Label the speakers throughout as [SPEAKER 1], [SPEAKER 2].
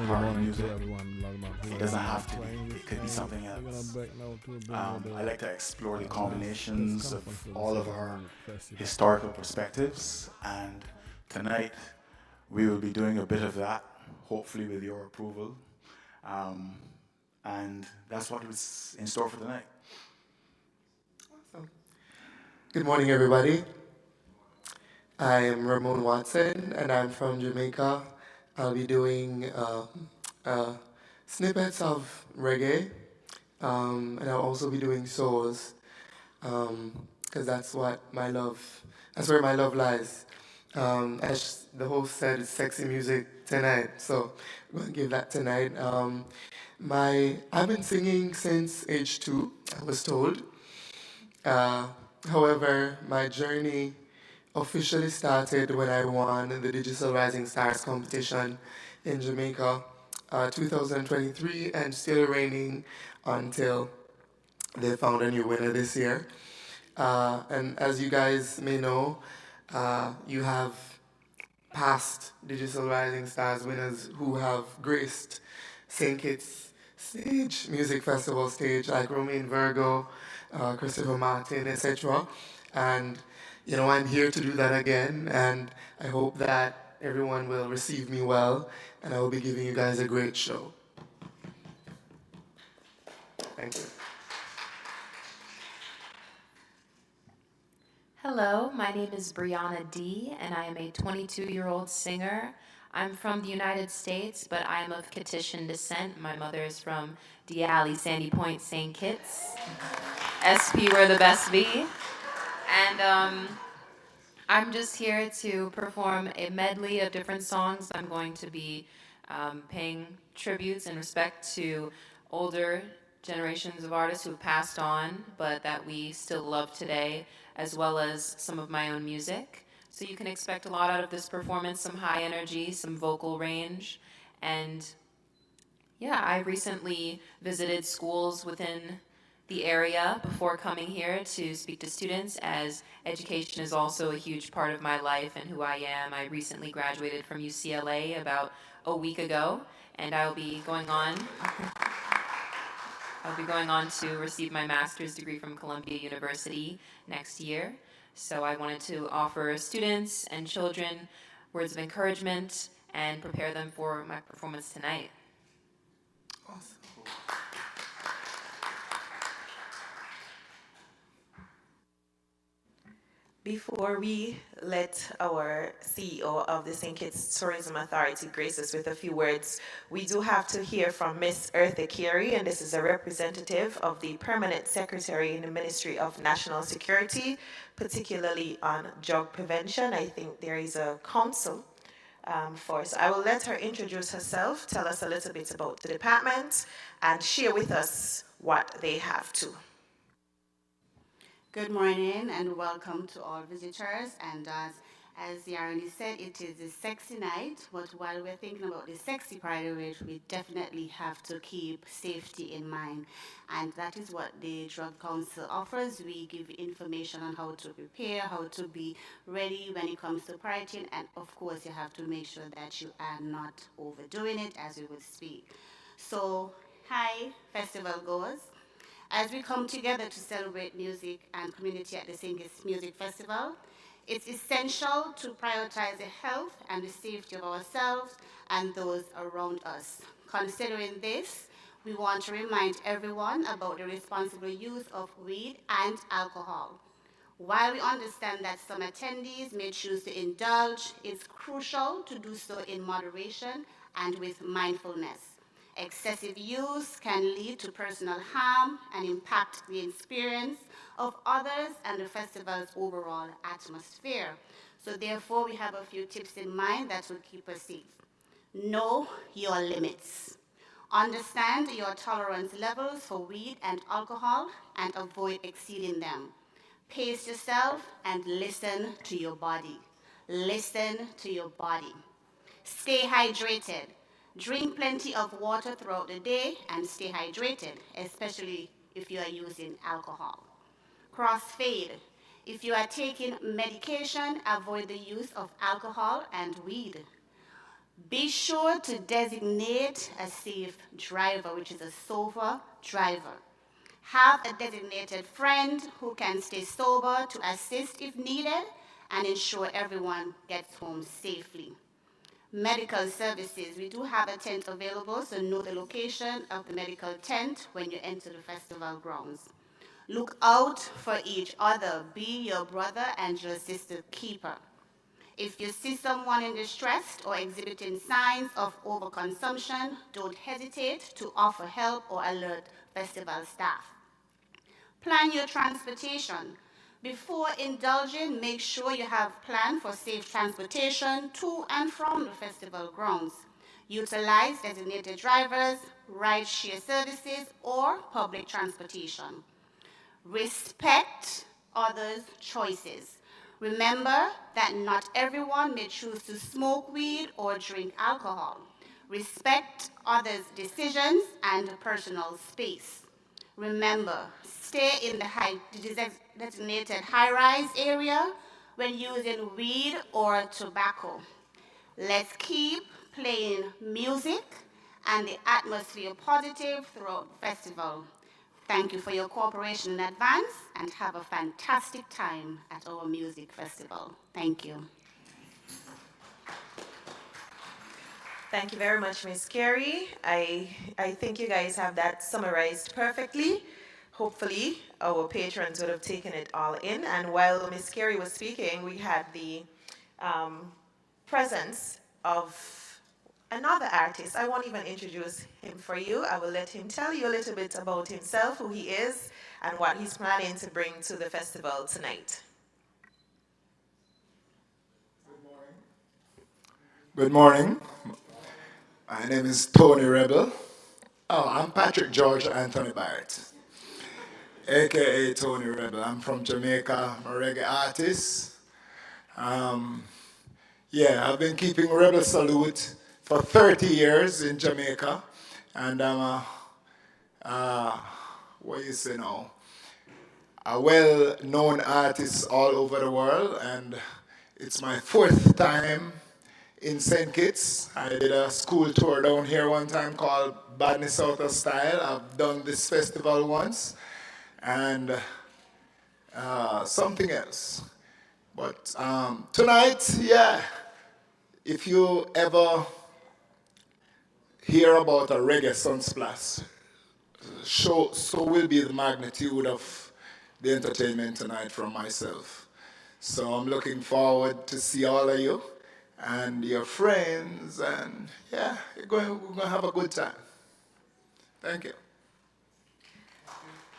[SPEAKER 1] party music. It doesn't have to be. It could be something else. I like to explore the combinations of all of our historical perspectives, and tonight we will be doing a bit of that, hopefully with your approval. Um, and that's what was in store for tonight.
[SPEAKER 2] Good morning, everybody. I am Ramon Watson, and I'm from Jamaica. I'll be doing uh, snippets of reggae, and I'll also be doing souls, because that's where my love lies. As the host said, it's sexy music tonight, so we're gonna give that tonight. I've been singing since age 2, I was told. Uh, However, my journey officially started when I won the Digital Rising Stars competition in Jamaica, 2023, and still reigning until they found a new winner this year. And as you guys may know, you have past Digital Rising Stars winners who have graced St. Kitts stage, music festival stage, like Romain Virgo, Christopher Martin, etc. And, I'm here to do that again, and I hope that everyone will receive me well, and I will be giving you guys a great show. Thank you.
[SPEAKER 3] Hello, my name is Brianna D, and I am a 22-year-old singer. I'm from the United States, but I am of Kittitian descent. My mother is from Diali, Sandy Point, St. Kitts. SP, we're the best be. And I'm just here to perform a medley of different songs. I'm going to be paying tributes and respect to older generations of artists who have passed on, but that we still love today, as well as some of my own music. So you can expect a lot out of this performance, some high energy, some vocal range. And yeah, I recently visited schools within the area before coming here to speak to students, as education is also a huge part of my life and who I am. I recently graduated from UCLA about a week ago, and I'll be going on to receive my master's degree from Columbia University next year. So I wanted to offer students and children words of encouragement and prepare them for my performance tonight.
[SPEAKER 2] Awesome.
[SPEAKER 4] Before we let our CEO of the St. Kitts Tourism Authority grace us with a few words, we do have to hear from Miss Eartha Carey, and this is a representative of the Permanent Secretary in the Ministry of National Security, particularly on drug prevention. I think there is a council for us. I will let her introduce herself, tell us a little bit about the department, and share with us what they have to.
[SPEAKER 5] Good morning and welcome to all visitors. And as Yarani said, it is a sexy night, but while we're thinking about the sexy part of it, we definitely have to keep safety in mind. And that is what the Drug Council offers. We give information on how to prepare, how to be ready when it comes to partying, and of course you have to make sure that you are not overdoing it as we would speak. So, hi, festival goers. As we come together to celebrate music and community at the Singis Music Festival, it's essential to prioritize the health and the safety of ourselves and those around us. Considering this, we want to remind everyone about the responsible use of weed and alcohol. While we understand that some attendees may choose to indulge, it's crucial to do so in moderation and with mindfulness. Excessive use can lead to personal harm and impact the experience of others and the festival's overall atmosphere. So therefore, we have a few tips in mind that will keep us safe. Know your limits. Understand your tolerance levels for weed and alcohol and avoid exceeding them. Pace yourself and listen to your body. Listen to your body. Stay hydrated. Drink plenty of water throughout the day and stay hydrated, especially if you are using alcohol. Crossfade. If you are taking medication, avoid the use of alcohol and weed. Be sure to designate a safe driver, which is a sober driver. Have a designated friend who can stay sober to assist if needed and ensure everyone gets home safely. Medical services. We do have a tent available, so know the location of the medical tent when you enter the festival grounds. Look out for each other. Be your brother and your sister keeper. If you see someone in distress or exhibiting signs of overconsumption, don't hesitate to offer help or alert festival staff. Plan your transportation. Before indulging, make sure you have planned for safe transportation to and from the festival grounds. Utilize designated drivers, ride-share services, or public transportation. Respect others' choices. Remember that not everyone may choose to smoke weed or drink alcohol. Respect others' decisions and personal space. Remember, stay in the designated high-rise area when using weed or tobacco. Let's keep playing music and the atmosphere positive throughout the festival. Thank you for your cooperation in advance and have a fantastic time at our music festival. Thank you.
[SPEAKER 4] Thank you very much, Ms. Carey. I think you guys have that summarized perfectly. Hopefully, our patrons would have taken it all in. And while Ms. Carey was speaking, we had the presence of another artist. I won't even introduce him for you. I will let him tell you a little bit about himself, who he is, and what he's planning to bring to the festival tonight.
[SPEAKER 6] Good morning. My name is Tony Rebel. Oh, I'm Patrick George Anthony Barrett, aka Tony Rebel. I'm from Jamaica. I'm a reggae artist. Yeah, I've been keeping Rebel Salute for 30 years in Jamaica, and I'm what you say now, a well-known artist all over the world, and it's my 4th time in St. Kitts. I did a school tour down here one time called Badness Out of Style. I've done this festival once, and something else. But tonight, yeah, if you ever hear about a reggae sunsplash, so will be the magnitude of the entertainment tonight from myself. So I'm looking forward to see all of you and your friends, and yeah, we're going to have a good time. Thank you.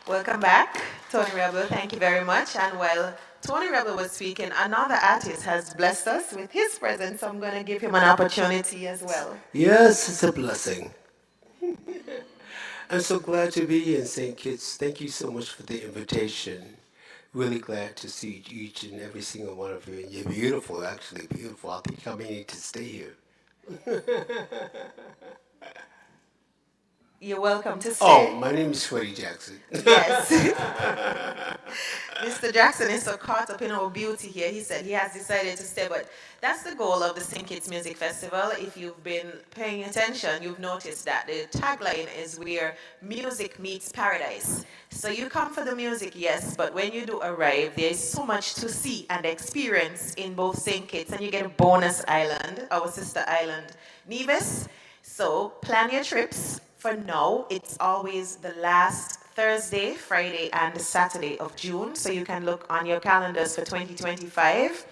[SPEAKER 4] Welcome back, Tony Rebel. Thank you very much. And while Tony Rebel was speaking, another artist has blessed us with his presence. So I'm going to give him an opportunity as well.
[SPEAKER 7] Yes, it's a blessing. I'm so glad to be in St. Kitts. Thank you so much for the invitation. Really glad to see each and every single one of you. And you're beautiful, actually beautiful. I think I may need to stay here.
[SPEAKER 4] You're welcome to stay.
[SPEAKER 7] Oh, my name is Sweaty Jackson.
[SPEAKER 4] Yes. Mr. Jackson is so caught up in our beauty here. He said he has decided to stay, but that's the goal of the St. Kitts Music Festival. If you've been paying attention, you've noticed that the tagline is where music meets paradise. So you come for the music, yes, but when you do arrive, there's so much to see and experience in both St. Kitts, and you get a bonus island, our sister island, Nevis. So plan your trips. For now, it's always the last Thursday, Friday, and Saturday of June. So you can look on your calendars for 2025.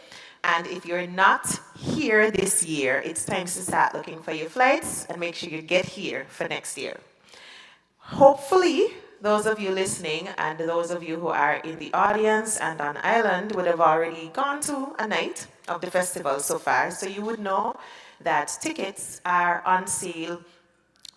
[SPEAKER 4] And if you're not here this year, it's time to start looking for your flights and make sure you get here for next year. Hopefully, those of you listening and those of you who are in the audience and on island would have already gone to a night of the festival so far. So you would know that tickets are on sale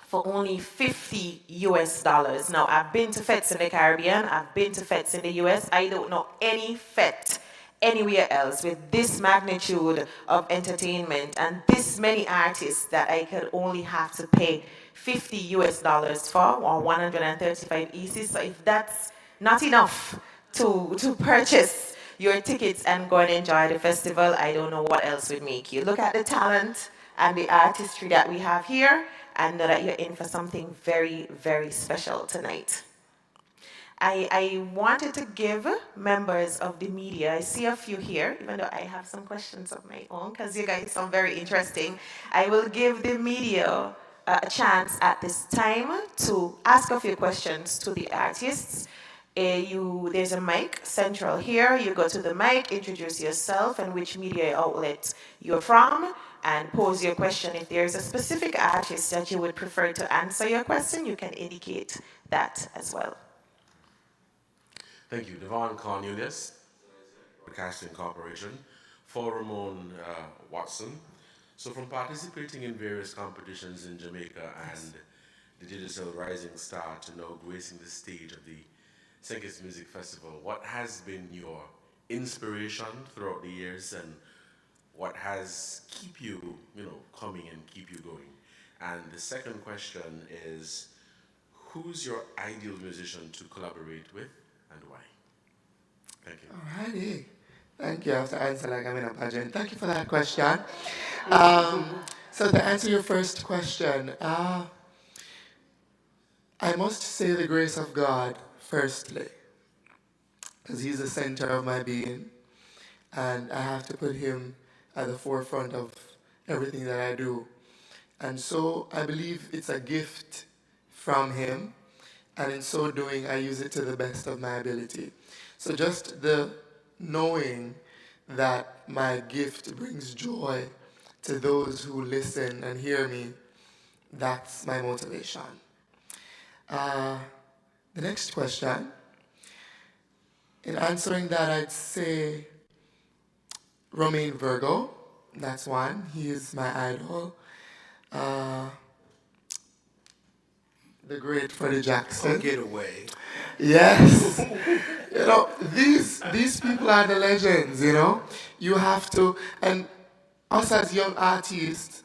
[SPEAKER 4] for only $50 US. Now, I've been to fetes in the Caribbean, I've been to fetes in the US. I don't know any fete anywhere else with this magnitude of entertainment and this many artists that I could only have to pay $50 US for, or 135 EC. So if that's not enough to purchase your tickets and go and enjoy the festival, I don't know what else would make you. Look at the talent and the artistry that we have here, and know that you're in for something very, very special tonight. I wanted to give members of the media, I see a few here, even though I have some questions of my own, because you guys sound very interesting. I will give the media a chance at this time to ask a few questions to the artists. There's a mic central here. You go to the mic, introduce yourself and which media outlet you're from, and pose your question. If there's a specific artist that you would prefer to answer your question, you can indicate that as well.
[SPEAKER 8] Thank you. Devon Cornelius, Broadcasting Corporation, for Ramon Watson. So from participating in various competitions in Jamaica and the Digital Rising Star to now gracing the stage of the St. Kitts Music Festival, what has been your inspiration throughout the years and what has keep you, coming and keep you going? And the second question is, who's your ideal musician to collaborate with and why? Thank you.
[SPEAKER 2] Alrighty. Thank you. I have to answer like I'm in a pageant. Thank you for that question. So to answer your first question, I must say the grace of God firstly, because He's the center of my being, and I have to put Him at the forefront of everything that I do. And so I believe it's a gift from Him, and in so doing, I use it to the best of my ability. So just the knowing that my gift brings joy to those who listen and hear me, that's my motivation. The next question, in answering that, I'd say Romain Virgo, that's one. He is my idol. The great Freddie Jackson.
[SPEAKER 7] Get away.
[SPEAKER 2] Yes. These people are the legends, You have to, and us as young artists,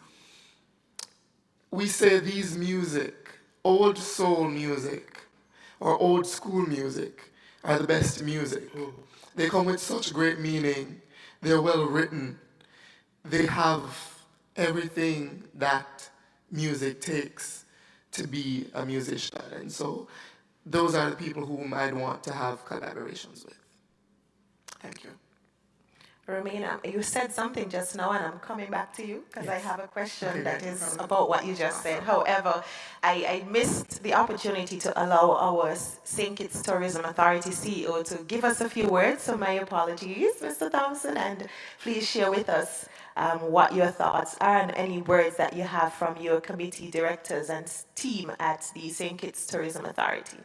[SPEAKER 2] we say these music, old soul music, or old school music, are the best music. They come with such great meaning. They're well written. They have everything that music takes to be a musician. And so those are the people whom I'd want to have collaborations with. Thank you.
[SPEAKER 4] Romina, you said something just now, and I'm coming back to you because I have a question that is about what you just said. However, I missed the opportunity to allow our St. Kitts Tourism Authority CEO to give us a few words, so my apologies, Mr. Thompson, and please share with us what your thoughts are and any words that you have from your committee directors and team at the St. Kitts Tourism Authority.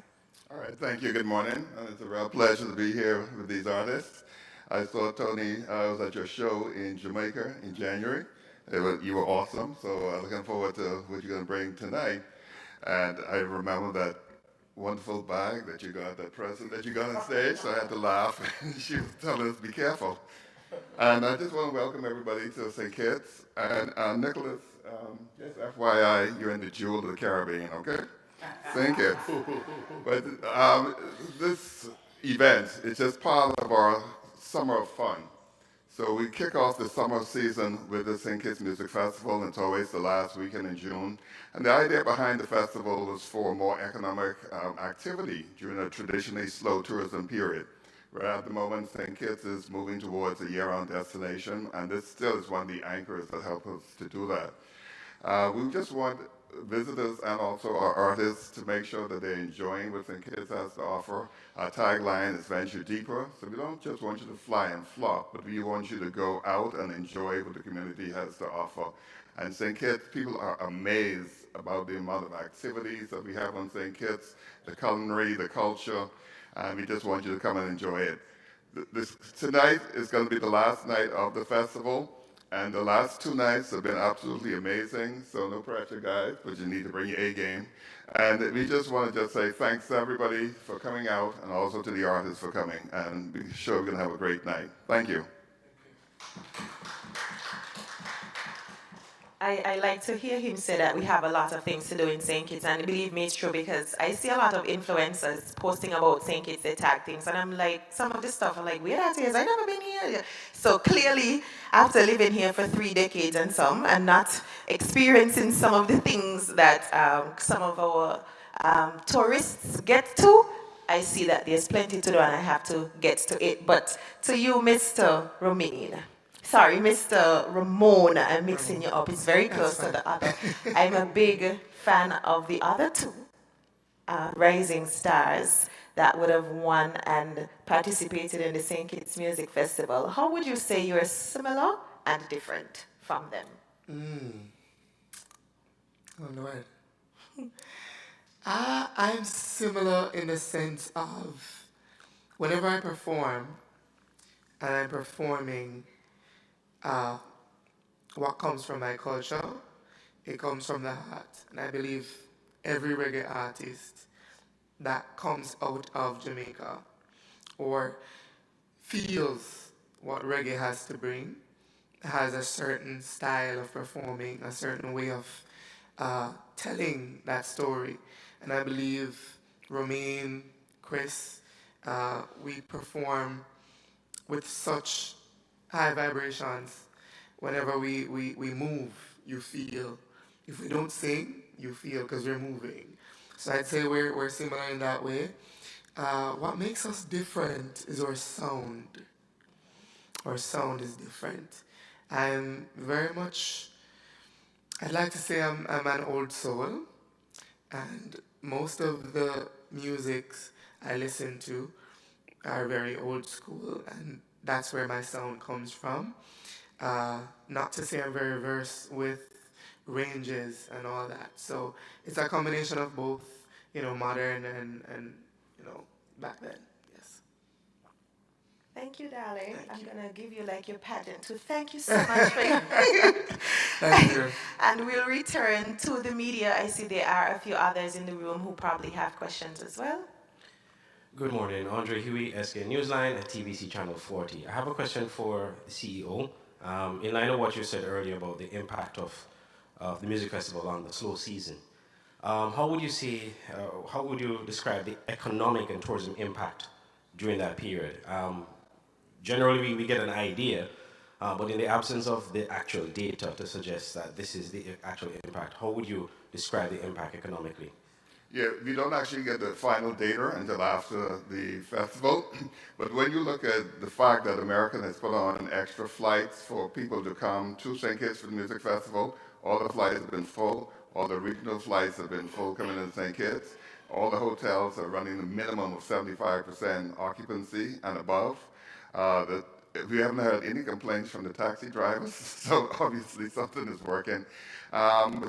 [SPEAKER 9] All right, thank you. Good morning. It's a real pleasure to be here with these artists. I saw Tony, I was at your show in Jamaica in January. You were awesome, so I'm looking forward to what you're going to bring tonight. And I remember that wonderful bag that you got, that present that you got on stage, so I had to laugh. She was telling us, be careful. And I just want to welcome everybody to St. Kitts. And Nicholas, just FYI, you're in the Jewel of the Caribbean, okay? St. Kitts. But this event is just part of our summer of fun. So we kick off the summer season with the St. Kitts Music Festival, and it's always the last weekend in June. And the idea behind the festival was for more economic activity during a traditionally slow tourism period. Right at the moment, St. Kitts is moving towards a year-round destination, and this still is one of the anchors that help us to do that. We just want visitors and also our artists to make sure that they're enjoying what St. Kitts has to offer. Our tagline is venture deeper, so we don't just want you to fly and flop, but we want you to go out and enjoy what the community has to offer. And St. Kitts, people are amazed about the amount of activities that we have on St. Kitts, the culinary, the culture, and we just want you to come and enjoy it. Tonight is going to be the last night of the festival. And the last 2 nights have been absolutely amazing, so no pressure, guys, but you need to bring your A game. And we just want to just say thanks to everybody for coming out and also to the artists for coming. And be sure we're going to have a great night. Thank you.
[SPEAKER 4] I like to hear him say that we have a lot of things to do in St. Kitts, and believe me, it's true, because I see a lot of influencers posting about St. Kitts, they tag things, and I'm like, some of this stuff, I'm like, where that is? I never been here. yeah. So clearly, after living here for 3 decades and some, and not experiencing some of the things that some of our tourists get to, I see that there's plenty to do and I have to get to it. But to you, Mr. Romain, sorry, Mr. Ramon, I'm mixing you up. It's very close to the other. I'm a big fan of the other two rising stars that would have won and participated in the St. Kitts Music Festival. How would you say you're similar and different from them?
[SPEAKER 2] Oh, Lord. I'm similar in the sense of whenever I perform and I'm performing what comes from my culture, it comes from the heart. And I believe every reggae artist that comes out of Jamaica or feels what reggae has to bring has a certain style of performing, a certain way of telling that story. And I believe Romain, Chris, we perform with such high vibrations. Whenever we move, you feel. If we don't sing, you feel because we're moving. So I'd say we're similar in that way. What makes us different is our sound. Our sound is different. I'm very much, I'd like to say I'm an old soul, and most of the musics I listen to are very old school, and that's where my sound comes from. Not to say I'm very versed with ranges and all that. So it's a combination of both, modern and back then. Yes.
[SPEAKER 4] Thank you, darling. I'm going to give you like your pageant too. Thank you so much for your
[SPEAKER 2] Thank you.
[SPEAKER 4] And we'll return to the media. I see there are a few others in the room who probably have questions as well.
[SPEAKER 10] Good morning, Andre Huey, SK Newsline at TVC Channel 40. I have a question for the CEO. In line of what you said earlier about the impact of the music festival on the slow season, how would you describe the economic and tourism impact during that period? Generally, we get an idea, but in the absence of the actual data to suggest that this is the actual impact, how would you describe the impact economically?
[SPEAKER 9] Yeah, we don't actually get the final data until after the festival. But when you look at the fact that American has put on extra flights for people to come to St. Kitts for the music festival, all the flights have been full, all the regional flights have been full coming into St. Kitts, all the hotels are running a minimum of 75% occupancy and above. We haven't heard any complaints from the taxi drivers, so obviously something is working.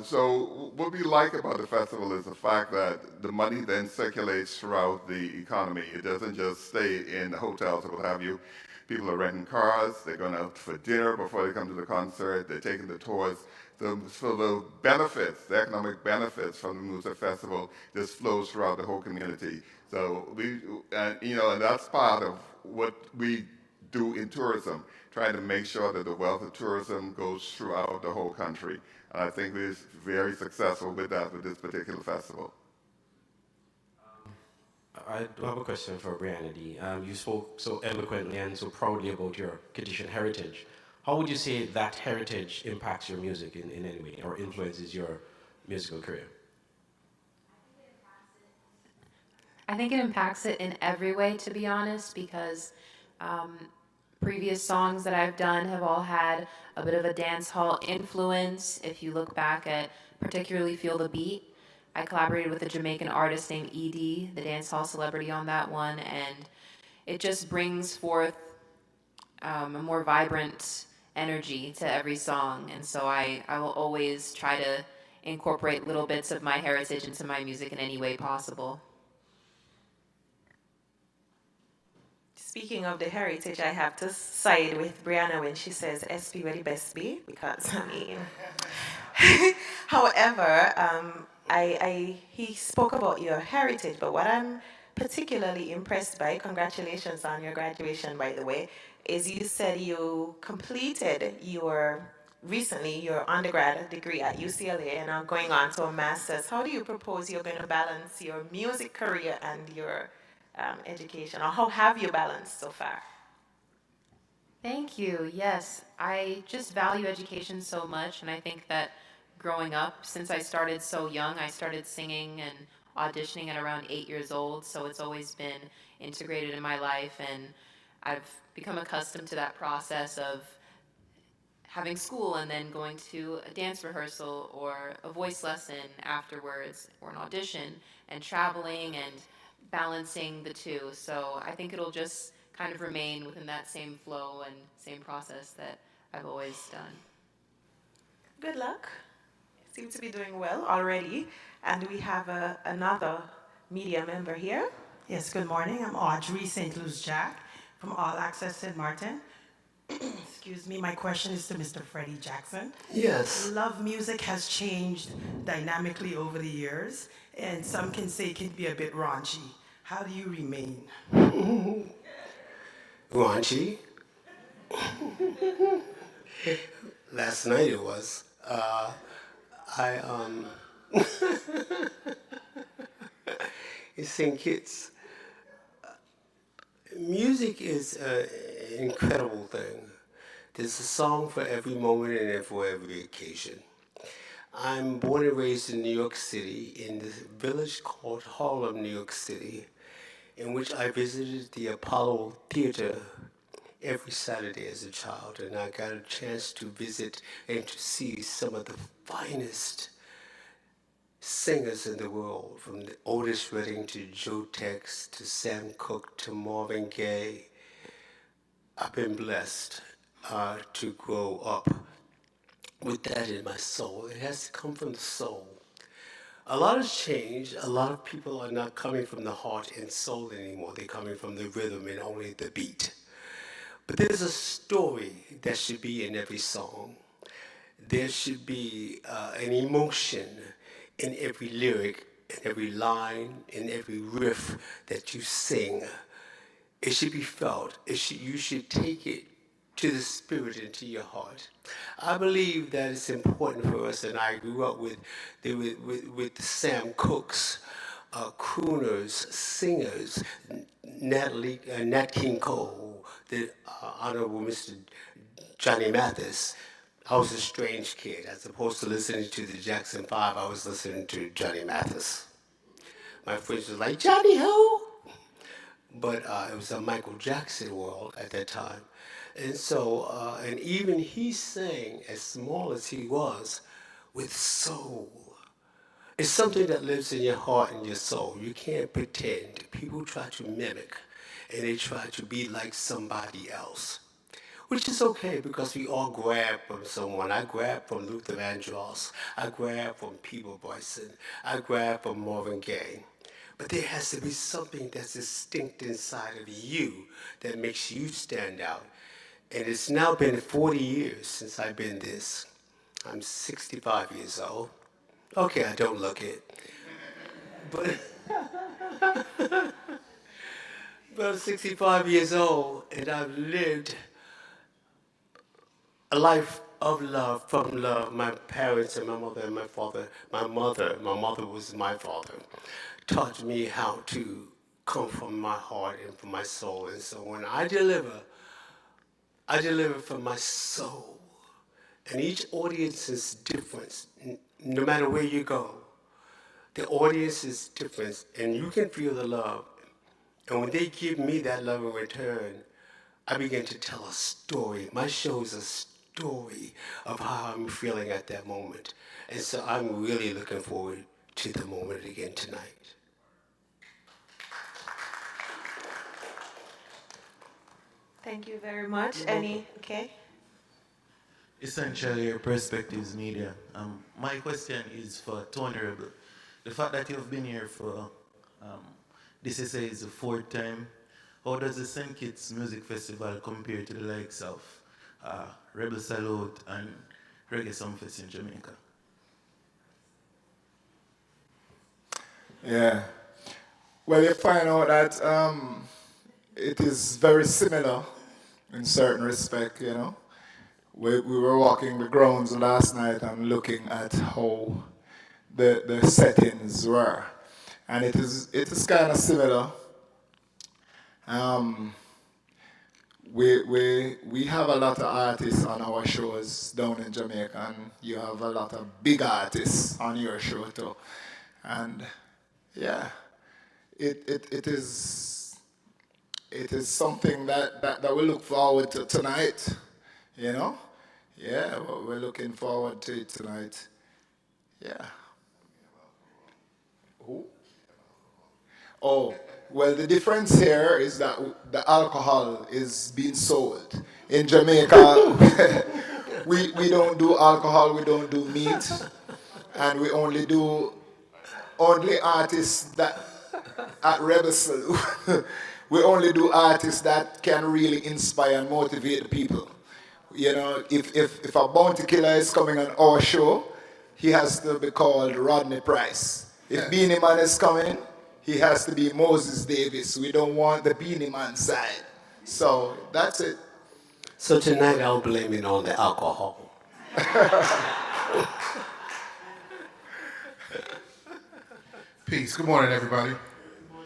[SPEAKER 9] So what we like about the festival is the fact that the money then circulates throughout the economy. It doesn't just stay in the hotels or what have you. People are renting cars, they're going out for dinner before they come to the concert, they're taking the tours. So the benefits, the economic benefits from the music festival just flows throughout the whole community. So and that's part of what we do in tourism, trying to make sure that the wealth of tourism goes throughout the whole country. And I think we're very successful with that with this particular festival.
[SPEAKER 10] I do have a question for Brianna D. You spoke so eloquently and so proudly about your Kittitian heritage. How would you say that heritage impacts your music in any way or influences your musical career?
[SPEAKER 3] I think it impacts it in every way, to be honest, because previous songs that I've done have all had a bit of a dance hall influence. If you look back at particularly Feel the Beat, I collaborated with a Jamaican artist named Edie, the dance hall celebrity on that one, and it just brings forth a more vibrant energy to every song. And so I will always try to incorporate little bits of my heritage into my music in any way possible.
[SPEAKER 4] Speaking of the heritage, I have to side with Brianna when she says SP where the best be, because I mean, however, he spoke about your heritage, but what I'm particularly impressed by, congratulations on your graduation, by the way, is you said you completed recently your undergrad degree at UCLA and are going on to a master's. How do you propose you're going to balance your music career and your education, or how have you balanced so far?
[SPEAKER 3] Thank you. Yes, I just value education so much, and I think that growing up, since I started so young, I started singing and auditioning at around 8 years old, so it's always been integrated in my life, and I've become accustomed to that process of having school and then going to a dance rehearsal or a voice lesson afterwards or an audition and traveling and balancing the two. So I think it'll just kind of remain within that same flow and same process that I've always done.
[SPEAKER 4] Good luck. Seem to be doing well already. And we have another media member here.
[SPEAKER 11] Yes, good morning. I'm Audrey St. Louis Jack from All Access St. Martin. Excuse me, my question is to Mr. Freddie Jackson.
[SPEAKER 7] Yes.
[SPEAKER 11] Love music has changed dynamically over the years, and some can say it can be a bit raunchy. How do you remain?
[SPEAKER 7] Raunchy. Last night it was. I sing kids. Music is an incredible thing. There's a song for every moment and for every occasion. I'm born and raised in New York City, in this village called Harlem, New York City, in which I visited the Apollo Theater every Saturday as a child, and I got a chance to visit and to see some of the finest singers in the world, from Otis Redding to Joe Tex to Sam Cooke to Marvin Gaye. I've been blessed to grow up with that in my soul. It has to come from the soul. A lot has changed. A lot of people are not coming from the heart and soul anymore. They're coming from the rhythm and only the beat. But there's a story that should be in every song. There should be an emotion in every lyric, in every line, in every riff that you sing. It should be felt. You should take it to the spirit and to your heart. I believe that it's important for us, and I grew up with Sam Cooke's, crooners, singers, Nat King Cole, the Honorable Mr. Johnny Mathis. I was a strange kid. As opposed to listening to the Jackson 5, I was listening to Johnny Mathis. My friends were like, Johnny who? But it was a Michael Jackson world at that time. And so, and even he sang, as small as he was, with soul. It's something that lives in your heart and your soul. You can't pretend. People try to mimic, and they try to be like somebody else, which is okay because we all grab from someone. I grab from Luther Vandross. I grab from Peter Bryson. I grab from Marvin Gaye. But there has to be something that's distinct inside of you that makes you stand out. And it's now been 40 years since I've been this. I'm 65 years old. Okay, I don't look it. But, but I'm 65 years old, and I've lived a life of love, from love. My parents and my mother and my father, my mother was my father, taught me how to come from my heart and from my soul. And so when I deliver from my soul. And each audience is different, no matter where you go. The audience is different, and you can feel the love. And when they give me that love in return, I begin to tell a story. My show is a story of how I'm feeling at that moment. And so I'm really looking forward to the moment again tonight.
[SPEAKER 4] Thank you very much. Okay?
[SPEAKER 12] Essentially, your perspectives media. My question is for Tony Rebel. The fact that you've been here for, this is the fourth time, how does the St. Kitts Music Festival compare to the likes of Rebel Salute and Reggae Sumfest in Jamaica?
[SPEAKER 6] Yeah. Well, you find out that it is very similar in certain respect, you know. We were walking the grounds last night and looking at how the settings were. And it is kind of similar. we have a lot of artists on our shows down in Jamaica, and you have a lot of big artists on your show too. And yeah, it is something that we look forward to tonight, you know? Yeah, we're looking forward to it tonight. Yeah. Who? Oh, well, the difference here is that the alcohol is being sold. In Jamaica, we don't do alcohol, we don't do meat, and we only artists that at Rebel Salute, we only do artists that can really inspire and motivate the people. You know, if a bounty killer is coming on our show, he has to be called Rodney Price. If Beanie Man is coming, he has to be Moses Davis. We don't want the Beanie Man side. So that's it.
[SPEAKER 7] So tonight I'll blame it on the alcohol.
[SPEAKER 13] Peace. Good morning, everybody.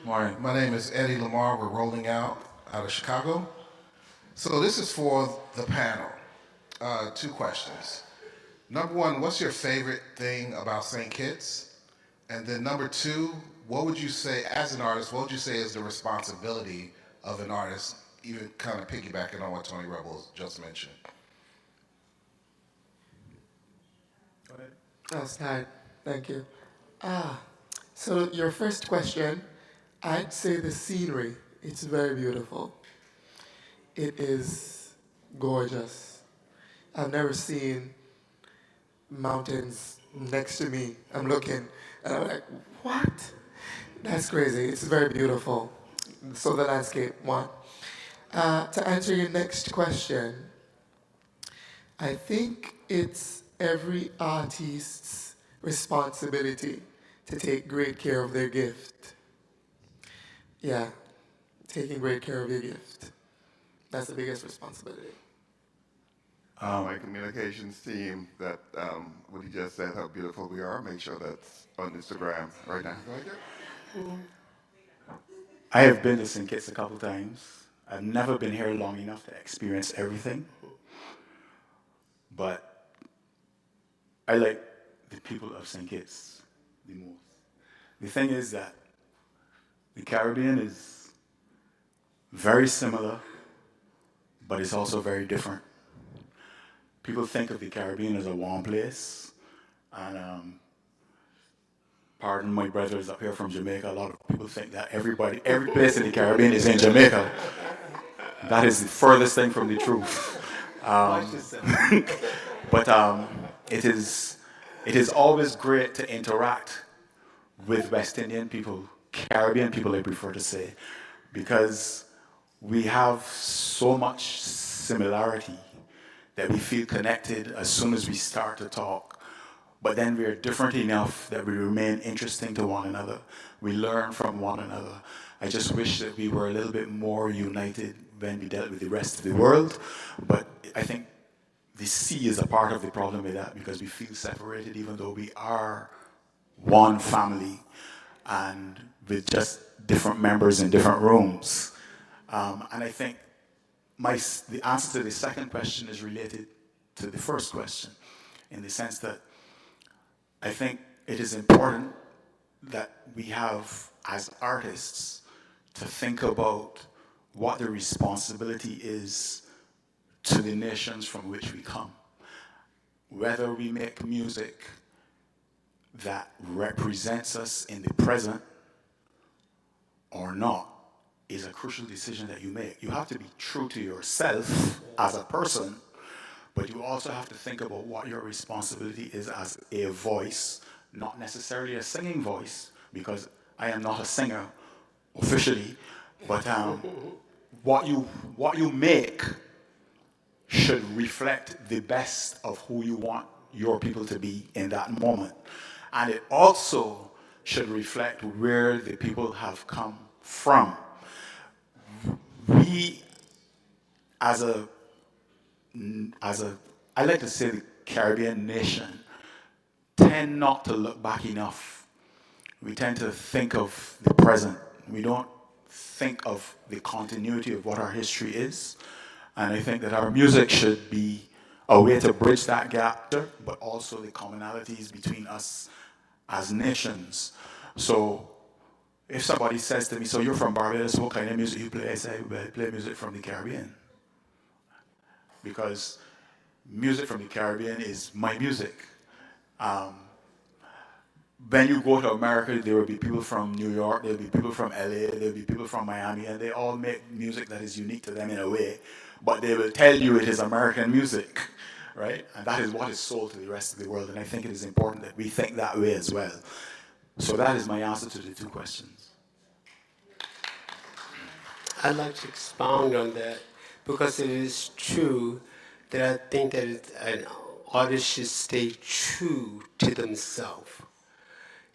[SPEAKER 1] Morning.
[SPEAKER 13] My name is Eddie Lamar. We're rolling out of Chicago. So this is for the panel. 2 questions. Number 1, what's your favorite thing about St. Kitts? And then number 2, what would you say, as an artist, what would you say is the responsibility of an artist, even kind of piggybacking on what Tony Rebels just mentioned?
[SPEAKER 2] Go ahead. I'll start. Thank you. So your first question, I'd say the scenery. It's very beautiful. It is gorgeous. I've never seen mountains next to me. I'm looking, and I'm like, what? That's crazy. It's very beautiful. So the landscape, 1. To answer your next question, I think it's every artist's responsibility to take great care of their gift. Yeah, taking great care of your gift. That's the biggest responsibility.
[SPEAKER 9] My communications team, that what he just said, how beautiful we are, make sure that's on Instagram right now.
[SPEAKER 1] I have been to St. Kitts a couple times. I've never been here long enough to experience everything. But I like the people of St. Kitts the most. The thing is that the Caribbean is very similar, but it's also very different. People think of the Caribbean as a warm place, and pardon my brothers up here from Jamaica, a lot of people think that every place in the Caribbean is in Jamaica. That is the furthest thing from the truth. But it is always great to interact with West Indian people, Caribbean people I prefer to say, because we have so much similarity that we feel connected as soon as we start to talk. But then we are different enough that we remain interesting to one another. We learn from one another. I just wish that we were a little bit more united when we dealt with the rest of the world. But I think the sea is a part of the problem with that, because we feel separated even though we are one family and with just different members in different rooms. And I think the answer to the second question is related to the first question, in the sense that I think it is important that we have, as artists, to think about what the responsibility is to the nations from which we come. Whether we make music that represents us in the present or not is a crucial decision that you make. You have to be true to yourself as a person, but you also have to think about what your responsibility is as a voice, not necessarily a singing voice, because I am not a singer officially, but what you make should reflect the best of who you want your people to be in that moment. And it also should reflect where the people have come from. We, I like to say the Caribbean nation, tend not to look back enough. We tend to think of the present. We don't think of the continuity of what our history is. And I think that our music should be a way to bridge that gap, but also the commonalities between us as nations. So if somebody says to me, so you're from Barbados, what kind of music you play? I say, well, I play music from the Caribbean. Because music from the Caribbean is my music. When you go to America, there will be people from New York, there will be people from LA, there will be people from Miami, and they all make music that is unique to them in a way, but they will tell you it is American music, right? And that is what is sold to the rest of the world, and I think it is important that we think that way as well. So that is my answer to the two questions.
[SPEAKER 7] I'd like to expound on that because it is true that I think that an artist should stay true to themselves.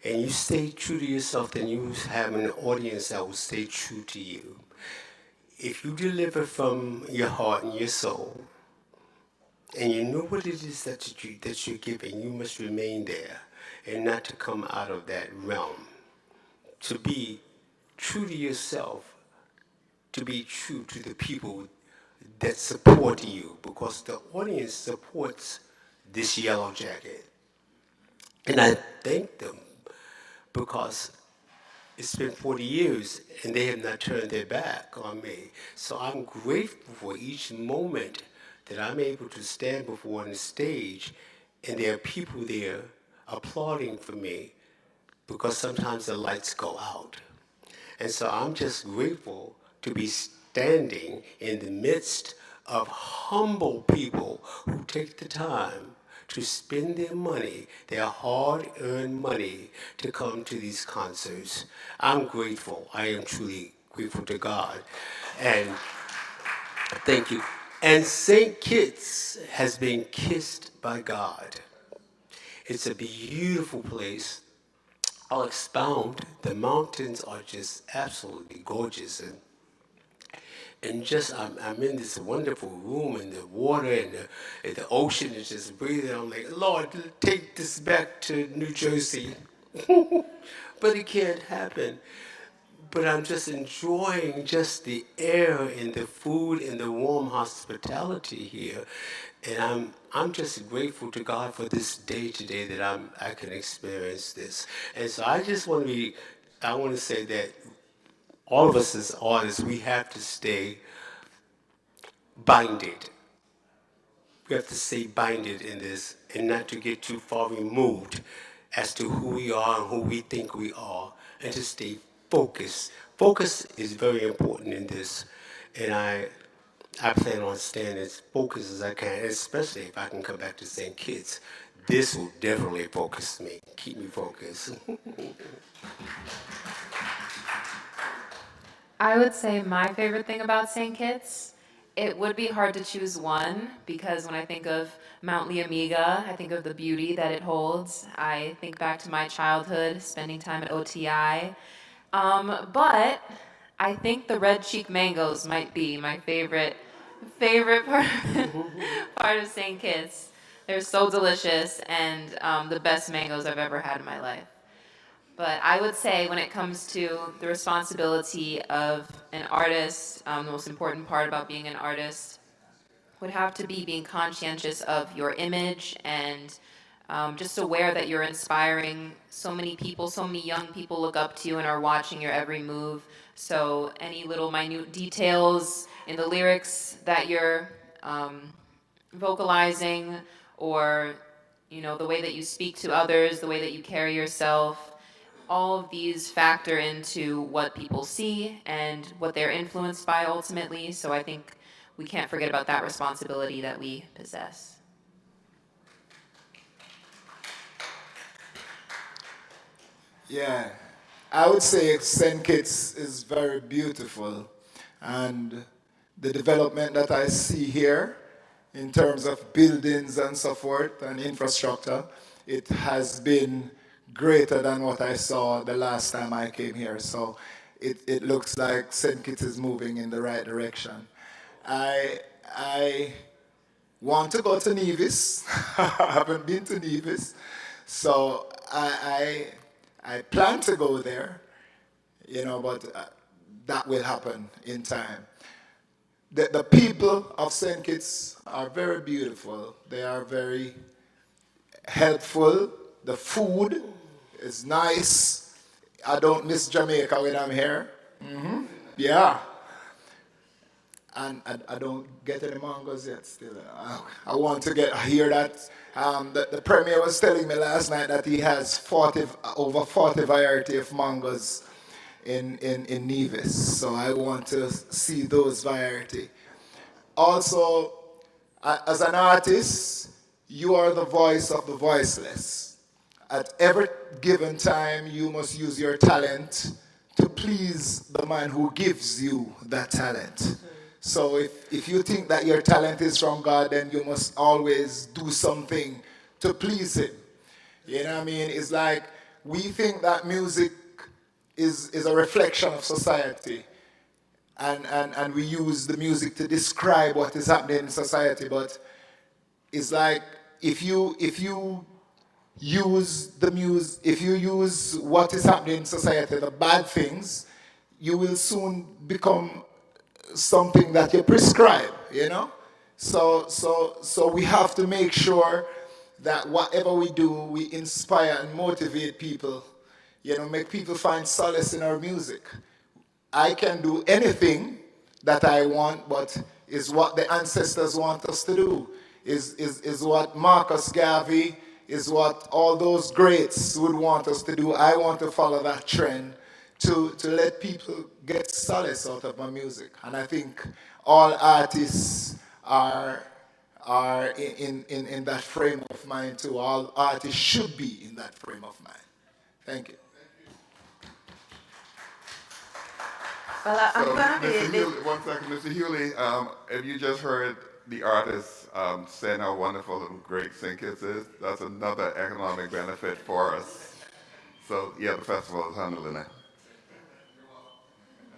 [SPEAKER 7] And you stay true to yourself, then you have an audience that will stay true to you. If you deliver from your heart and your soul, and you know what it is that you're giving, you must remain there and not to come out of that realm. To be true to yourself, to be true to the people that support you, because the audience supports this yellow jacket. And I thank them because it's been 40 years and they have not turned their back on me. So I'm grateful for each moment that I'm able to stand before the stage and there are people there applauding for me because sometimes the lights go out. And so I'm just grateful to be standing in the midst of humble people who take the time to spend their money, their hard-earned money, to come to these concerts. I'm grateful. I am truly grateful to God. And thank you. And St. Kitts has been kissed by God. It's a beautiful place. I'll expound. The mountains are just absolutely gorgeous. And just, I'm in this wonderful room, and the water and the ocean is just breathing. I'm like, Lord, take this back to New Jersey. But it can't happen. But I'm just enjoying just the air and the food and the warm hospitality here. And I'm just grateful to God for this day today that I can experience this. And so I want to say that all of us as artists, we have to stay binded. We have to stay binded in this and not to get too far removed as to who we are and who we think we are, and to stay focused. Focus is very important in this, and I plan on staying as focused as I can, especially if I can come back to St. Kitts. This will definitely focus me, keep me focused.
[SPEAKER 3] I would say my favorite thing about St. Kitts, it would be hard to choose one because when I think of Mount Liamiga, I think of the beauty that it holds. I think back to my childhood, spending time at OTI. But I think the red cheek mangoes might be my favorite part of St. Kitts. They're so delicious and the best mangoes I've ever had in my life. But I would say when it comes to the responsibility of an artist, the most important part about being an artist would have to be being conscientious of your image and just aware that you're inspiring so many people, so many young people look up to you and are watching your every move. So any little minute details in the lyrics that you're vocalizing, or the way that you speak to others, the way that you carry yourself, all of these factor into what people see and what they're influenced by ultimately. So I think we can't forget about that responsibility that we possess.
[SPEAKER 6] Yeah, I would say St. Kitts is very beautiful, and the development that I see here in terms of buildings and so forth and infrastructure, it has been greater than what I saw the last time I came here. So it looks like St. Kitts is moving in the right direction. I want to go to Nevis. I haven't been to Nevis. So I plan to go there, but that will happen in time. the people of St. Kitts are very beautiful. They are very helpful. The food is nice. I don't miss Jamaica when I'm here. Yeah. And I don't get any mangoes yet still. I want to hear that. The premier was telling me last night that he has over 40 variety of mangoes in Nevis. So I want to see those variety. Also, as an artist, you are the voice of the voiceless. At every given time, you must use your talent to please the man who gives you that talent. So if you think that your talent is from God, then you must always do something to please him. You know what I mean? It's like we think that music is a reflection of society. And we use the music to describe what is happening in society, but it's like if you use if you use what is happening in society, the bad things, you will soon become something that you prescribe, you know? So we have to make sure that whatever we do, we inspire and motivate people, you know, make people find solace in our music. I can do anything that I want, but is what the ancestors want us to do. Is what Marcus Garvey, is what all those greats would want us to do. I want to follow that trend to let people get solace out of my music. And I think all artists are in that frame of mind too. All artists should be in that frame of mind. Thank you.
[SPEAKER 4] Well, I'm
[SPEAKER 9] So,
[SPEAKER 4] going to
[SPEAKER 9] Mr.
[SPEAKER 4] be...
[SPEAKER 9] Hewley, one second, Mr. Hewley, have you just heard the artists saying how wonderful and great St. Kitts is? That's another economic benefit for us. So, yeah, the festival is handling it.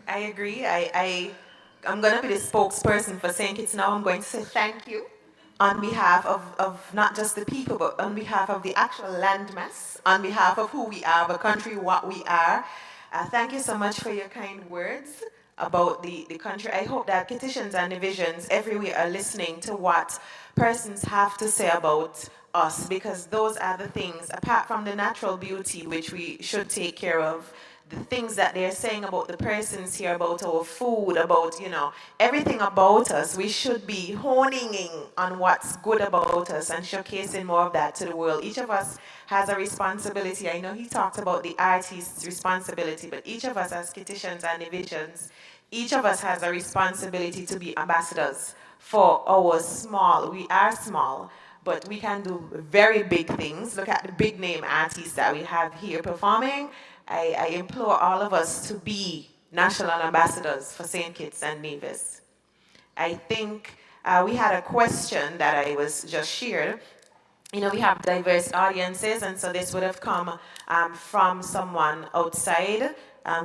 [SPEAKER 4] I agree. I'm going to be the spokesperson for St. Kitts now. I'm going to say thank you on behalf of not just the people, but on behalf of the actual landmass, on behalf of who we are, the country, what we are. Thank you so much for your kind words about the country. I hope that Kittitians and divisions everywhere are listening to what persons have to say about us, because those are the things, apart from the natural beauty, which we should take care of, the things that they're saying about the persons here, about our food, about, you know, everything about us, we should be honing in on what's good about us and showcasing more of that to the world. Each of us has a responsibility. I know he talked about the artist's responsibility, but each of us as Kittitians and divisions, each of us has a responsibility to be ambassadors for our small. We are small, but we can do very big things. Look at the big name artists that we have here performing. I implore all of us to be national ambassadors for St. Kitts and Nevis. I think we had a question that I was just shared. You know, we have diverse audiences, and so this would have come from someone outside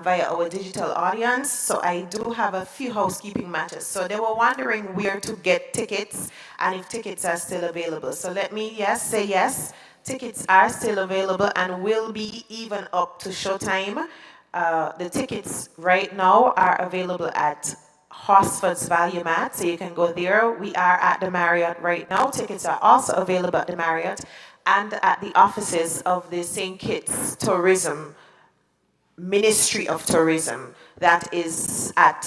[SPEAKER 4] via our digital audience. So I do have a few housekeeping matters. So they were wondering where to get tickets and if tickets are still available. So let me say yes. Tickets are still available and will be even up to showtime. The tickets right now are available at Hosford's Value Mat, so you can go there. We are at the Marriott right now. Tickets are also available at the Marriott and at the offices of the St. Kitts Tourism Ministry of Tourism. That is at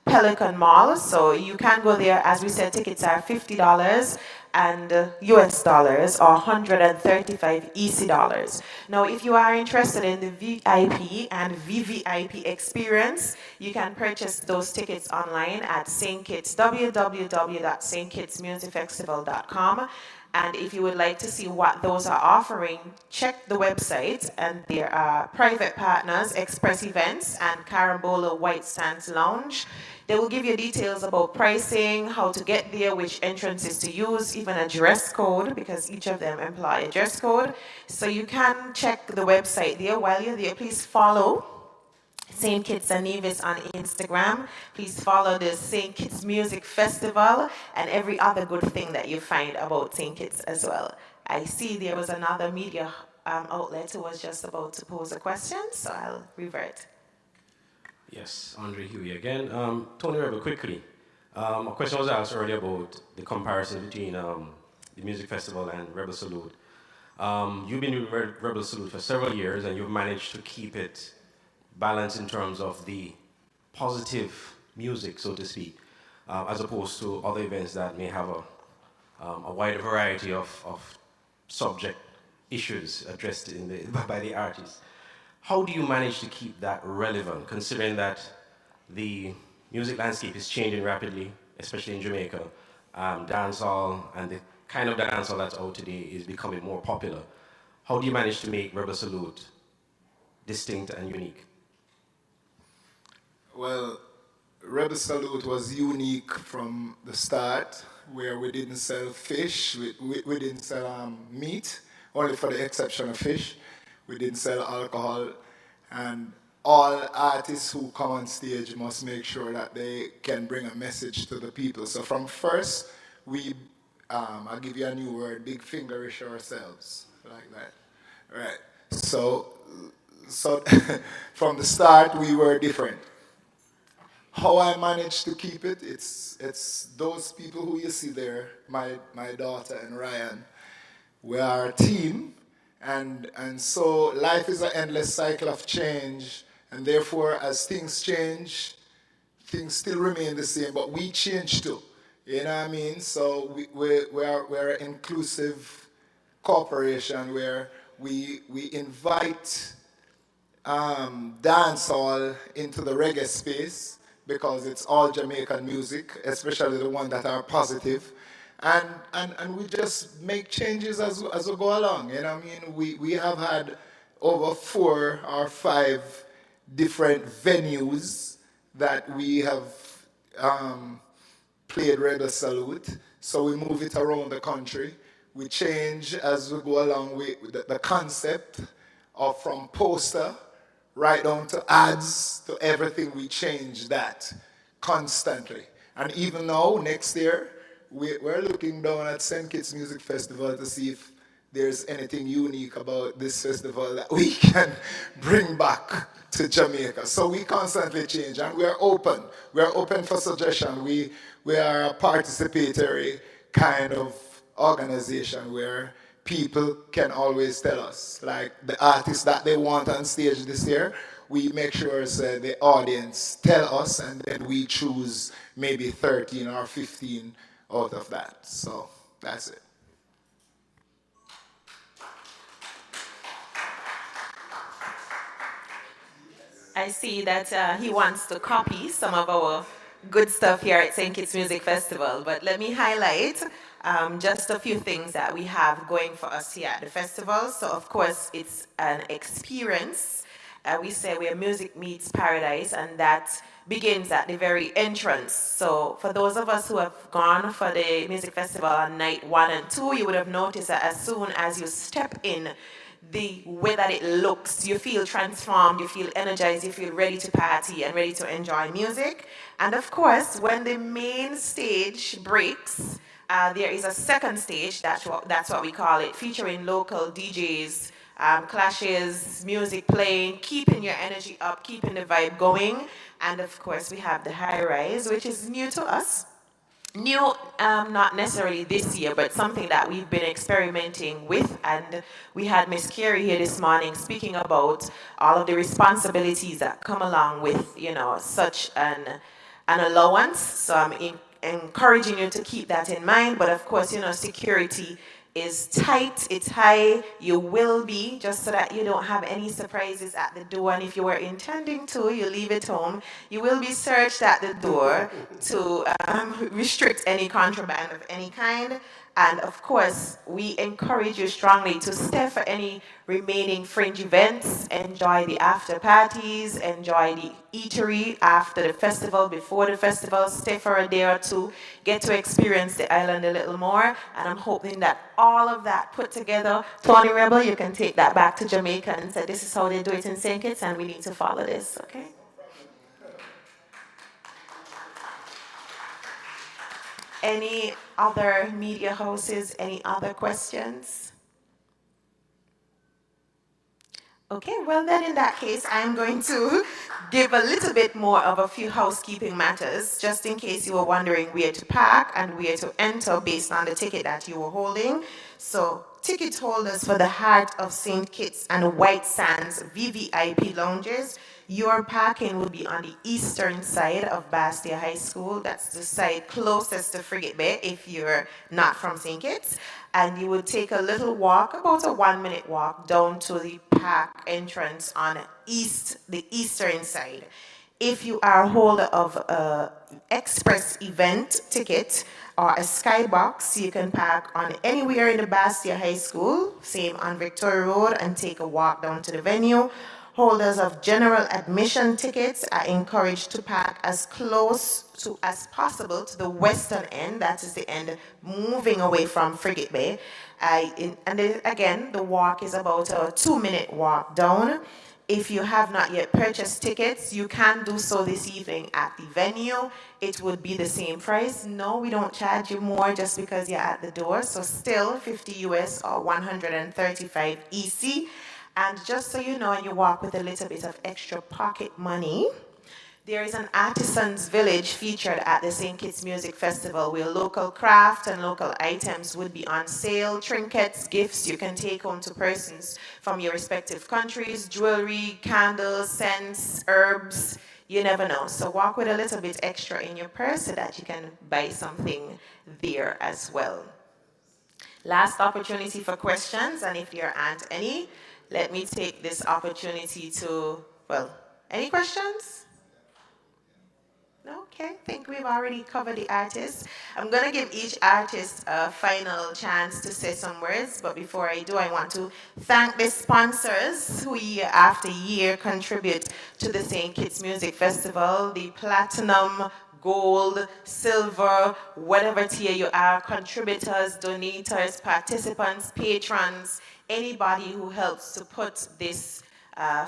[SPEAKER 4] Pelican Mall, so you can go there. As we said, tickets are $50 and US dollars, or 135 EC dollars. Now, if you are interested in the VIP and VVIP experience, you can purchase those tickets online at St. Kitts, www.stkittsmusicfestival.com. And if you would like to see what those are offering, check the website, and there are private partners, Express Events and Carambola White Sands Lounge. They will give you details about pricing, how to get there, which entrances to use, even a dress code, because each of them employ a dress code. So you can check the website there. While you're there, please follow St. Kitts and Nevis on Instagram. Please follow the St. Kitts Music Festival and every other good thing that you find about St. Kitts as well. I see there was another media outlet who was just about to pose a question, so I'll revert.
[SPEAKER 10] Yes, Andre Huey again. Tony Rebel, quickly. A question was asked earlier about the comparison between the music festival and Rebel Salute. You've been doing Rebel Salute for several years, and you've managed to keep it balanced in terms of the positive music, so to speak, as opposed to other events that may have a wider variety of subject issues addressed by the artists. How do you manage to keep that relevant, considering that the music landscape is changing rapidly, especially in Jamaica? Dancehall and the kind of dancehall that's out today is becoming more popular. How do you manage to make Rebel Salute distinct and unique?
[SPEAKER 6] Well, Rebel Salute was unique from the start, where we didn't sell fish, we didn't sell meat, only for the exception of fish. We didn't sell alcohol, and all artists who come on stage must make sure that they can bring a message to the people. So from first, I'll give you a new word, big fingerish ourselves, like that. Right. So from the start, we were different. How I managed to keep it, it's those people who you see there, my daughter and Ryan. We are a team, and so life is an endless cycle of change, and therefore as things change, things still remain the same, but we change too. You know what I mean? So we're an inclusive corporation where we invite dancehall into the reggae space because it's all Jamaican music, especially the ones that are positive. And we just make changes as we go along. You know what I mean? We have had over 4 or 5 different venues that we have played Rebel Salute. So we move it around the country. We change as we go along with the concept of from poster right down to ads to everything. We change that constantly. And even now, next year, we're looking down at St. Kitts Music Festival to see if there's anything unique about this festival that we can bring back to Jamaica. So we constantly change, and we're open. We're open for suggestion. We are a participatory kind of organization where people can always tell us, like the artists that they want on stage this year, we make sure the audience tell us, and then we choose maybe 13 or 15 out of that. So that's it.
[SPEAKER 4] I see that he wants to copy some of our good stuff here at St. Kitts Music Festival, but let me highlight just a few things that we have going for us here at the festival. So of course, it's an experience. We say where music meets paradise, and that begins at the very entrance. So for those of us who have gone for the music festival on night 1 and 2, you would have noticed that as soon as you step in, the way that it looks, you feel transformed, you feel energized, you feel ready to party and ready to enjoy music. And of course, when the main stage breaks, there is a second stage, that's what we call it, featuring local DJs, clashes, music playing, keeping your energy up, keeping the vibe going. And of course, we have the high rise, which is new to us. New, not necessarily this year, but something that we've been experimenting with. And we had Miss Carey here this morning speaking about all of the responsibilities that come along with, such an allowance. So I'm encouraging you to keep that in mind. But of course, security is tight, it's high, you will be, just so that you don't have any surprises at the door. And if you were intending to, you leave it home, you will be searched at the door to restrict any contraband of any kind. And of course, we encourage you strongly to stay for any remaining fringe events, enjoy the after parties, enjoy the eatery after the festival, before the festival, stay for a day or two, get to experience the island a little more. And I'm hoping that all of that put together, Tony Rebel, you can take that back to Jamaica and say, this is how they do it in St. Kitts, and we need to follow this, okay? Any other media houses, any other questions? Okay, well then in that case, I'm going to give a little bit more of a few housekeeping matters, just in case you were wondering where to park and where to enter based on the ticket that you were holding. So, ticket holders for the Heart of St. Kitts and White Sands VVIP lounges, your parking will be on the eastern side of Bastia High School. That's the side closest to Frigate Bay if you're not from St. Kitts. And you would take a little walk, about a 1-minute walk, down to the park entrance on the eastern side. If you are a holder of a express event ticket or a skybox, you can park on anywhere in the Bastia High School, same on Victoria Road, and take a walk down to the venue. Holders of general admission tickets are encouraged to park as close to as possible to the western end, that is the end moving away from Frigate Bay. Again, the walk is about a 2-minute walk down. If you have not yet purchased tickets, you can do so this evening at the venue. It would be the same price. No, we don't charge you more just because you're at the door. So still 50 US or 135 EC. And just so you know, and you walk with a little bit of extra pocket money, there is an artisans village featured at the St. Kitts Music Festival where local craft and local items would be on sale, trinkets, gifts you can take home to persons from your respective countries, jewelry, candles, scents, herbs, you never know. So walk with a little bit extra in your purse so that you can buy something there as well. Last opportunity for questions, and if there aren't any, let me take this opportunity to, well, any questions? Okay, I think we've already covered the artists. I'm going to give each artist a final chance to say some words, but before I do, I want to thank the sponsors who year after year contribute to the St. Kitts Music Festival, the platinum, gold, silver, whatever tier you are, contributors, donators, participants, patrons, anybody who helps to put this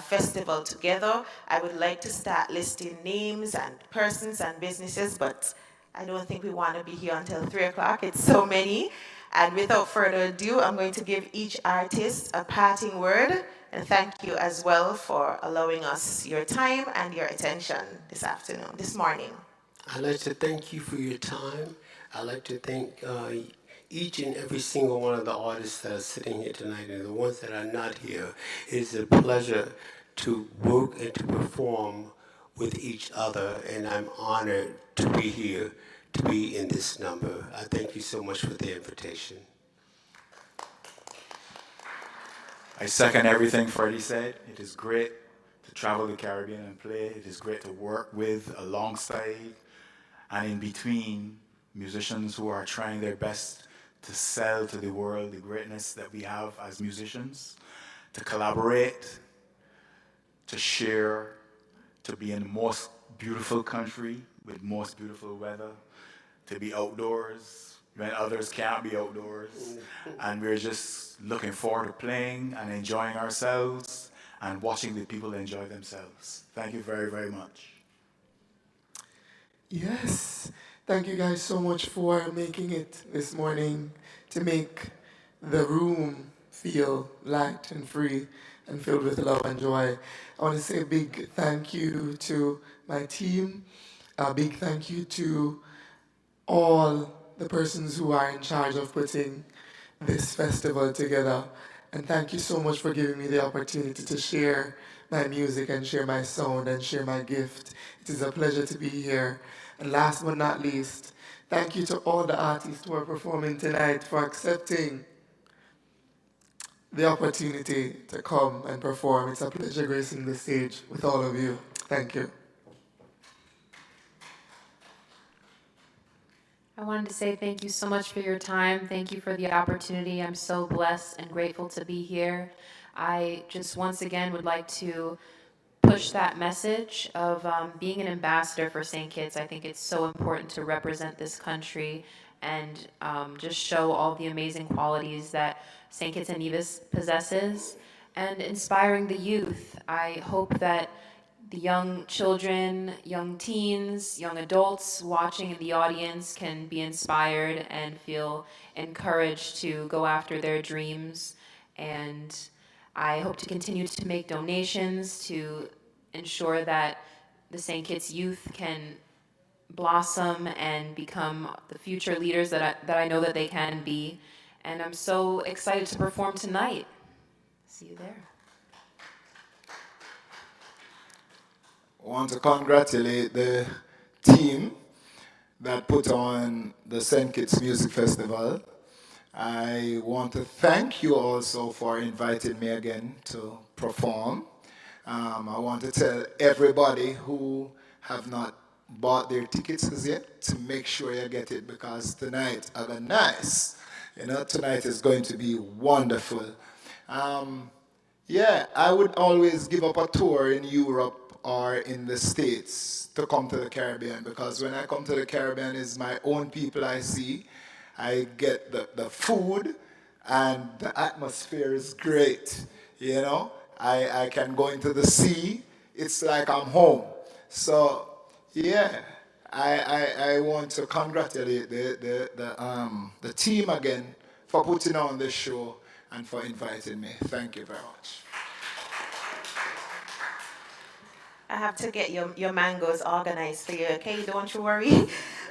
[SPEAKER 4] festival together. I would like to start listing names and persons and businesses, but I don't think we want to be here until 3 o'clock. It's so many. And without further ado, I'm going to give each artist a parting word. And thank you as well for allowing us your time and your attention this morning.
[SPEAKER 7] I'd like to thank you for your time. I'd like to thank each and every single one of the artists that are sitting here tonight and the ones that are not here. It is a pleasure to work and to perform with each other, and I'm honored to be here, to be in this number. I thank you so much for the invitation.
[SPEAKER 1] I second everything Freddie said. It is great to travel the Caribbean and play. It is great to work with, alongside, and in between musicians who are trying their best to sell to the world the greatness that we have as musicians, to collaborate, to share, to be in the most beautiful country with most beautiful weather, to be outdoors when others can't be outdoors. And we're just looking forward to playing and enjoying ourselves and watching the people enjoy themselves. Thank you very, very much.
[SPEAKER 2] Yes. Thank you guys so much for making it this morning to make the room feel light and free and filled with love and joy. I want to say a big thank you to my team, a big thank you to all the persons who are in charge of putting this festival together. And thank you so much for giving me the opportunity to share my music and share my sound and share my gift. It is a pleasure to be here. And last but not least, thank you to all the artists who are performing tonight for accepting the opportunity to come and perform. It's a pleasure gracing the stage with all of you. Thank you.
[SPEAKER 3] I wanted to say thank you so much for your time. Thank you for the opportunity. I'm so blessed and grateful to be here. I just once again would like to push that message of being an ambassador for St. Kitts. I think it's so important to represent this country and just show all the amazing qualities that St. Kitts and Nevis possesses and inspiring the youth. I hope that the young children, young teens, young adults watching in the audience can be inspired and feel encouraged to go after their dreams and I hope to continue to make donations to ensure that the St. Kitts youth can blossom and become the future leaders that I know that they can be. And I'm so excited to perform tonight. See you there.
[SPEAKER 6] I want to congratulate the team that put on the St. Kitts Music Festival. I want to thank you also for inviting me again to perform. I want to tell everybody who have not bought their tickets as yet to make sure you get it, because tonight are the nice. Tonight is going to be wonderful. Yeah, I would always give up a tour in Europe or in the States to come to the Caribbean, because when I come to the Caribbean, it's my own people I see. I get the food, and the atmosphere is great. I can go into the sea. It's like I'm home. So, yeah, I want to congratulate the team again for putting on this show and for inviting me. Thank you very much.
[SPEAKER 4] I have to get your mangoes organized for you, okay? Don't you worry.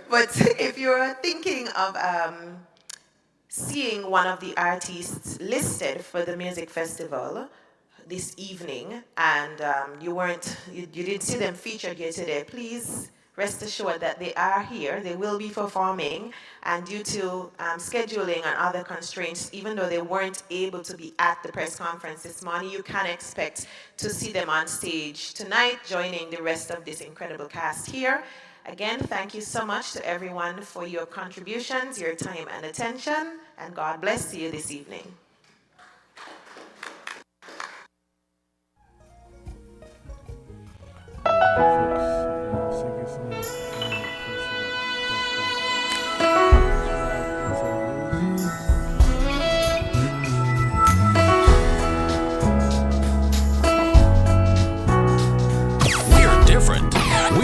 [SPEAKER 4] But if you're thinking of seeing one of the artists listed for the music festival this evening, and you didn't see them featured here today, please rest assured that they are here. They will be performing, and due to scheduling and other constraints, even though they weren't able to be at the press conference this morning, you can expect to see them on stage tonight, joining the rest of this incredible cast here. Again, thank you so much to everyone for your contributions, your time and attention, and God bless you this evening.